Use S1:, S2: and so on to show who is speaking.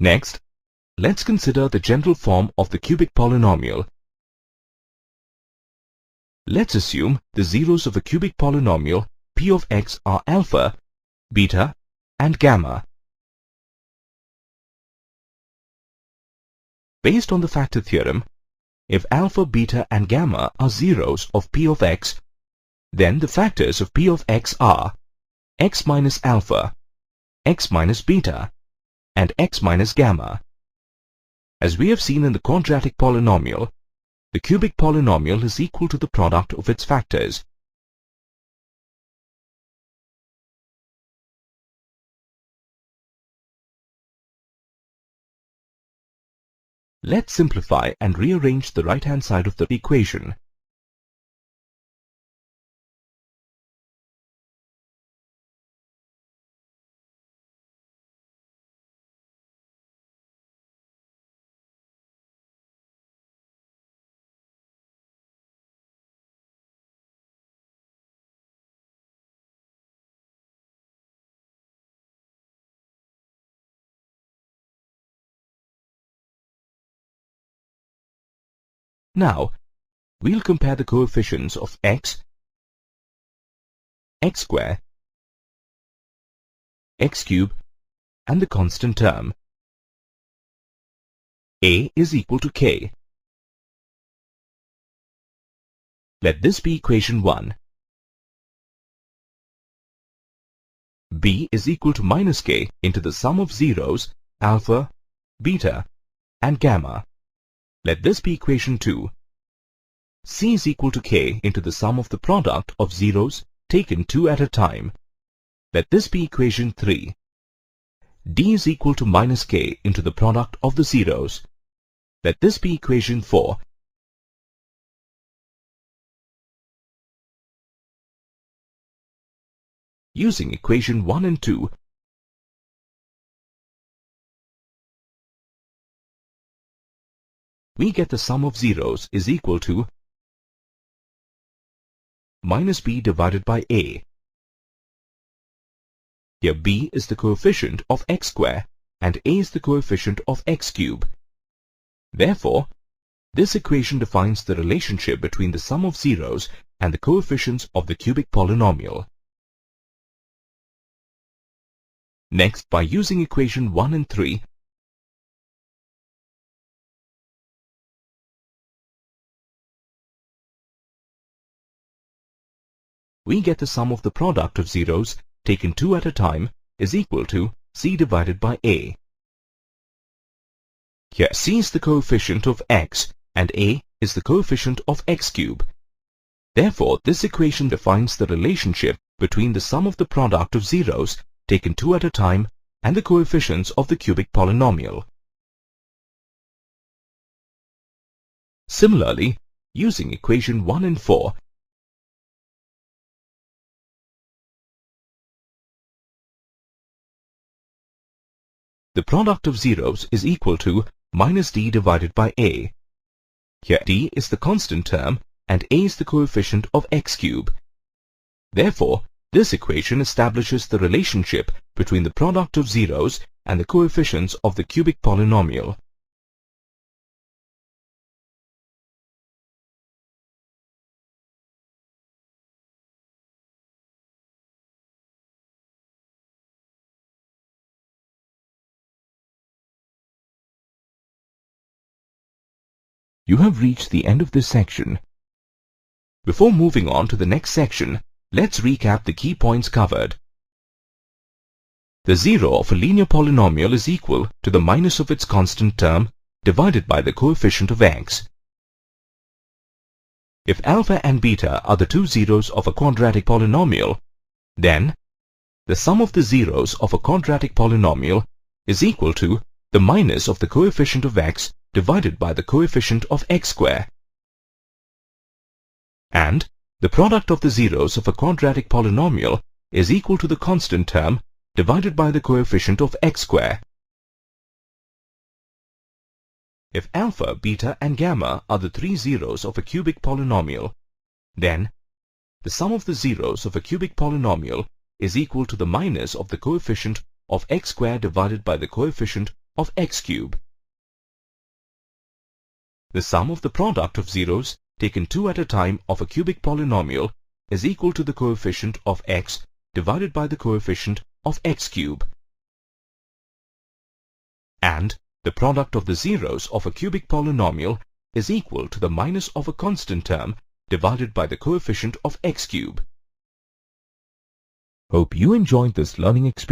S1: Next, let's consider the general form of the cubic polynomial. Let's assume the zeros of a cubic polynomial p of x are alpha, beta, and gamma. Based on the factor theorem, if alpha, beta, and gamma are zeros of p of x, then the factors of p of x are x minus alpha, x minus beta, and x minus gamma. As we have seen in the quadratic polynomial, the cubic polynomial is equal to the product of its factors. Let's simplify and rearrange the right-hand side of the equation. Now, we'll compare the coefficients of x, x squared, x cubed, and the constant term. A is equal to k. Let this be equation 1. B is equal to minus k into the sum of zeros alpha, beta, and gamma. Let this be equation 2. C is equal to k into the sum of the product of zeros taken 2 at a time. Let this be equation 3. D is equal to minus k into the product of the zeros. Let this be equation 4. Using equation 1 and 2, we get the sum of zeros is equal to minus b divided by a. Here b is the coefficient of x squared and a is the coefficient of x cubed. Therefore, this equation defines the relationship between the sum of zeros and the coefficients of the cubic polynomial. Next, by using equation 1 and 3, we get the sum of the product of zeros taken 2 at a time is equal to c divided by a. Here c is the coefficient of x and a is the coefficient of x cubed. Therefore, this equation defines the relationship between the sum of the product of zeros taken 2 at a time and the coefficients of the cubic polynomial. Similarly, using equation 1 and 4, the product of zeros is equal to minus d divided by a. Here d is the constant term and a is the coefficient of x cubed. Therefore, this equation establishes the relationship between the product of zeros and the coefficients of the cubic polynomial. You have reached the end of this section. Before moving on to the next section, let's recap the key points covered. The zero of a linear polynomial is equal to the minus of its constant term divided by the coefficient of x. If alpha and beta are the two zeros of a quadratic polynomial, then the sum of the zeros of a quadratic polynomial is equal to the minus of the coefficient of x divided by the coefficient of x squared. And the product of the zeros of a quadratic polynomial is equal to the constant term divided by the coefficient of x squared. If alpha, beta, and gamma are the three zeros of a cubic polynomial, then the sum of the zeros of a cubic polynomial is equal to the minus of the coefficient of x squared divided by the coefficient of x cube. The sum of the product of zeros taken two at a time of a cubic polynomial is equal to the coefficient of x divided by the coefficient of x cube. And the product of the zeros of a cubic polynomial is equal to the minus of a constant term divided by the coefficient of x cube. Hope you enjoyed this learning experience.